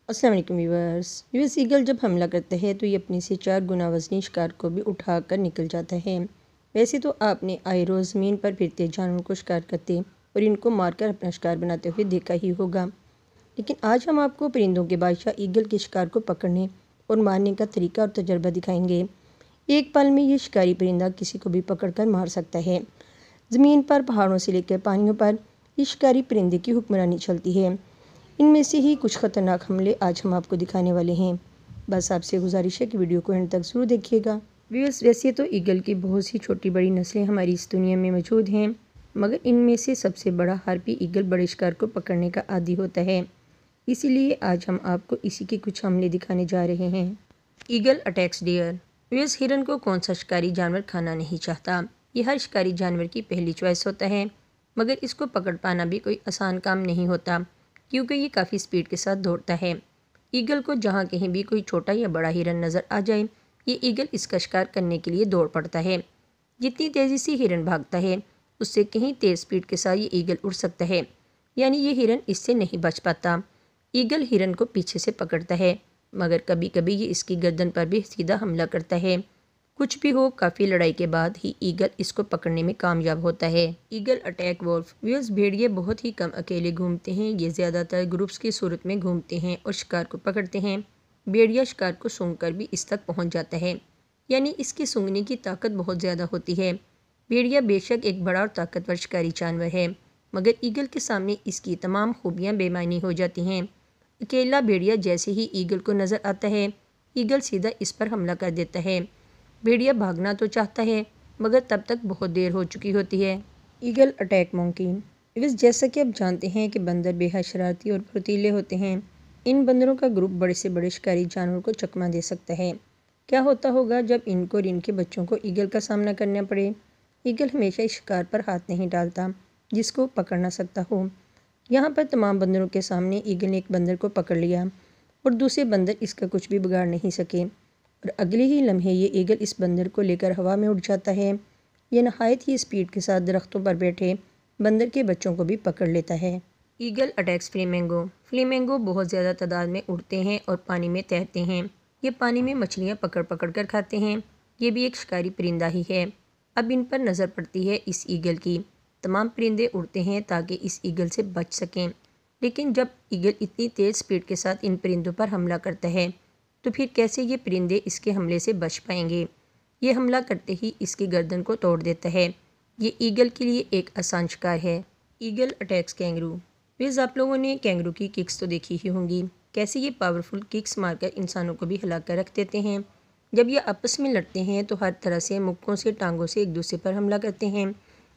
अस्सलाम वालेकुम viewers. US eagle जब हमला करता है तो ये अपने से 4 गुना वज़नी शिकार को भी उठा कर निकल जाता है। वैसे तो आपने आए रोज़ ज़मीन पर फिरते जानवरों को शिकार करते और इनको मारकर अपना शिकार बनाते हुए देखा ही होगा, लेकिन आज हम आपको परिंदों के बादशाह ईगल के शिकार को पकड़ने और मारने का तरीका और तजर्बा दिखाएंगे। एक पल में ये शिकारी परिंदा किसी को भी पकड़कर मार सकता है। ज़मीन पर, पहाड़ों से लेकर पानियों पर ये शिकारी परिंदे की हुक्मरानी चलती है। इनमें से ही कुछ ख़तरनाक हमले आज हम आपको दिखाने वाले हैं। बस आपसे गुजारिश है कि वीडियो को एंड तक ज़रूर देखिएगा। व्यूअर्स, वैसे तो ईगल की बहुत सी छोटी बड़ी नस्लें हमारी इस दुनिया में मौजूद हैं, मगर इनमें से सबसे बड़ा हार्पी ईगल बड़े शिकार को पकड़ने का आदी होता है। इसीलिए आज हम आपको इसी के कुछ हमले दिखाने जा रहे हैं। Eagle attacks dear. व्यूअर्स, हिरन को कौन सा शिकारी जानवर खाना नहीं चाहता। ये हर शिकारी जानवर की पहली चॉइस होता है, मगर इसको पकड़ पाना भी कोई आसान काम नहीं होता, क्योंकि ये काफ़ी स्पीड के साथ दौड़ता है। ईगल को जहाँ कहीं भी कोई छोटा या बड़ा हिरन नज़र आ जाए, ये ईगल इसका शिकार करने के लिए दौड़ पड़ता है। जितनी तेज़ी से हिरन भागता है, उससे कहीं तेज़ स्पीड के साथ ये ईगल उड़ सकता है, यानी ये हिरन इससे नहीं बच पाता। ईगल हिरन को पीछे से पकड़ता है, मगर कभी कभी ये इसकी गर्दन पर भी सीधा हमला करता है। कुछ भी हो, काफ़ी लड़ाई के बाद ही ईगल इसको पकड़ने में कामयाब होता है। Eagle attack wolf. व्यूअर्स, भेड़िए बहुत ही कम अकेले घूमते हैं। ये ज़्यादातर ग्रुप्स की सूरत में घूमते हैं और शिकार को पकड़ते हैं। भेड़िया शिकार को सूंघकर भी इस तक पहुंच जाता है, यानी इसकी सूंघने की ताकत बहुत ज़्यादा होती है। भेड़िया बेशक एक बड़ा और ताकतवर शिकारी जानवर है, मगर ईगल के सामने इसकी तमाम खूबियाँ बेमानी हो जाती हैं। अकेला भेड़िया जैसे ही ईगल को नज़र आता है, ईगल सीधा इस पर हमला कर देता है। भेड़िया भागना तो चाहता है, मगर तब तक बहुत देर हो चुकी होती है। Eagle attack monkey. इस जैसा कि आप जानते हैं कि बंदर बेहद शरारती और फुर्तीले होते हैं। इन बंदरों का ग्रुप बड़े से बड़े शिकारी जानवर को चकमा दे सकता है। क्या होता होगा जब इनको और इनके बच्चों को ईगल का सामना करना पड़े। ईगल हमेशा इस शिकार पर हाथ नहीं डालता जिसको पकड़ ना सकता हो। यहाँ पर तमाम बंदरों के सामने ईगल ने एक बंदर को पकड़ लिया और दूसरे बंदर इसका कुछ भी बिगाड़ नहीं सके, और अगले ही लम्हे ये ईगल इस बंदर को लेकर हवा में उड़ जाता है। यह नहायत ही स्पीड के साथ दरख्तों पर बैठे बंदर के बच्चों को भी पकड़ लेता है। Eagle attacks flamingo. फ्लेमिंगो बहुत ज़्यादा तादाद में उड़ते हैं और पानी में तैरते हैं। ये पानी में मछलियाँ पकड़ पकड़ कर खाते हैं। ये भी एक शिकारी परिंदा ही है। अब इन पर नज़र पड़ती है इस ईगल की। तमाम परिंदे उड़ते हैं ताकि इस ईगल से बच सकें, लेकिन जब ईगल इतनी तेज़ स्पीड के साथ इन परिंदों पर हमला करता है, तो फिर कैसे ये परिंदे इसके हमले से बच पाएंगे। ये हमला करते ही इसकी गर्दन को तोड़ देता है। ये ईगल के लिए एक आसान शिकार है। Eagle attacks kangaroo. प्लीज़, आप लोगों ने कैंगरू की किक्स तो देखी ही होंगी, कैसे ये पावरफुल किक्स मारकर इंसानों को भी हिला कर रख देते हैं। जब ये आपस में लड़ते हैं तो हर तरह से मुक्कों से, टांगों से एक दूसरे पर हमला करते हैं,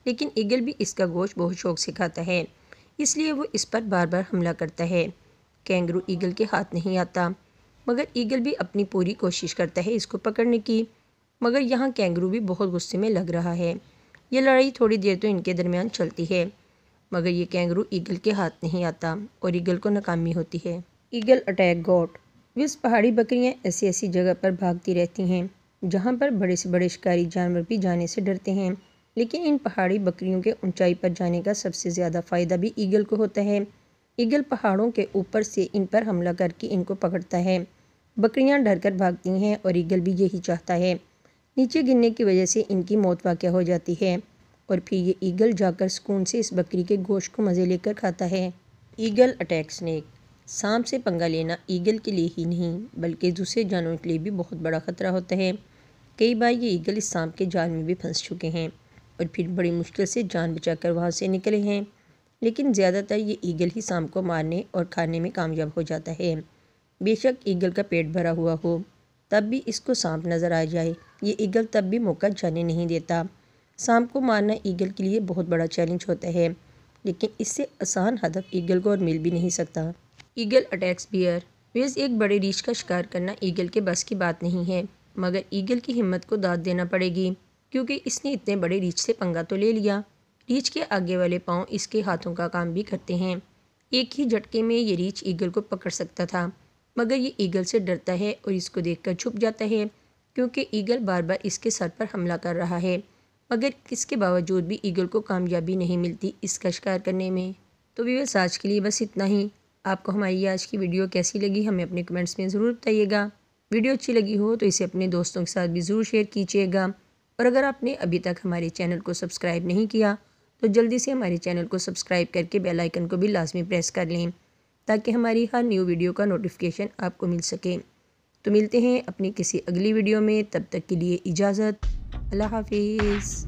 लेकिन ईगल भी इसका गोश्त बहुत शौक से खाता है, इसलिए वो इस पर बार बार हमला करता है। कैंगरू ईगल के हाथ नहीं आता, मगर ईगल भी अपनी पूरी कोशिश करता है इसको पकड़ने की। मगर यहाँ कैंगरू भी बहुत गुस्से में लग रहा है। ये लड़ाई थोड़ी देर तो इनके दरमियान चलती है, मगर ये कैंगरू ईगल के हाथ नहीं आता और ईगल को नाकामी होती है। ईगल अटैक गोट। विस पहाड़ी बकरियाँ ऐसी ऐसी जगह पर भागती रहती हैं जहाँ पर बड़े से बड़े शिकारी जानवर भी जाने से डरते हैं, लेकिन इन पहाड़ी बकरियों के ऊंचाई पर जाने का सबसे ज़्यादा फ़ायदा भी ईगल को होता है। ईगल पहाड़ों के ऊपर से इन पर हमला करके इनको पकड़ता है। बकरियां डरकर भागती हैं और ईगल भी यही चाहता है। नीचे गिरने की वजह से इनकी मौत वाक़या हो जाती है और फिर ये ईगल जाकर सुकून से इस बकरी के गोश्त को मज़े लेकर खाता है। Eagle attack snake. सांप से पंगा लेना ईगल के लिए ही नहीं बल्कि दूसरे जानवरों के लिए भी बहुत बड़ा ख़तरा होता है। कई बार ये ईगल इस सांप के जाल में भी फंस चुके हैं और फिर बड़ी मुश्किल से जान बचाकर वहाँ से निकले हैं, लेकिन ज़्यादातर ये ईगल ही सांप को मारने और खाने में कामयाब हो जाता है। बेशक ईगल का पेट भरा हुआ हो, तब भी इसको सांप नज़र आ जाए, ये ईगल तब भी मौका जाने नहीं देता। सांप को मारना ईगल के लिए बहुत बड़ा चैलेंज होता है, लेकिन इससे आसान हदफ ईगल को और मिल भी नहीं सकता। Eagle attacks beer. वेज, एक बड़े रीछ का शिकार करना ईगल के बस की बात नहीं है, मगर ईगल की हिम्मत को दाद देना पड़ेगी, क्योंकि इसने इतने बड़े रीछ से पंगा तो ले लिया। रीछ के आगे वाले पाँव इसके हाथों का काम भी करते हैं। एक ही झटके में ये रीछ ईगल को पकड़ सकता था, मगर ये ईगल से डरता है और इसको देखकर छुप जाता है, क्योंकि ईगल बार बार इसके सर पर हमला कर रहा है। मगर इसके बावजूद भी ईगल को कामयाबी नहीं मिलती इसका शिकार करने में। तो व्यूअर्स, आज के लिए बस इतना ही। आपको हमारी आज की वीडियो कैसी लगी हमें अपने कमेंट्स में ज़रूर बताइएगा। वीडियो अच्छी लगी हो तो इसे अपने दोस्तों के साथ भी ज़रूर शेयर कीजिएगा। और अगर आपने अभी तक हमारे चैनल को सब्सक्राइब नहीं किया तो जल्दी से हमारे चैनल को सब्सक्राइब करके बेल आइकन को भी लाजमी प्रेस कर लें ताकि हमारी हर न्यू वीडियो का नोटिफिकेशन आपको मिल सके। तो मिलते हैं अपनी किसी अगली वीडियो में, तब तक के लिए इजाज़त। अल्लाह हाफिज़।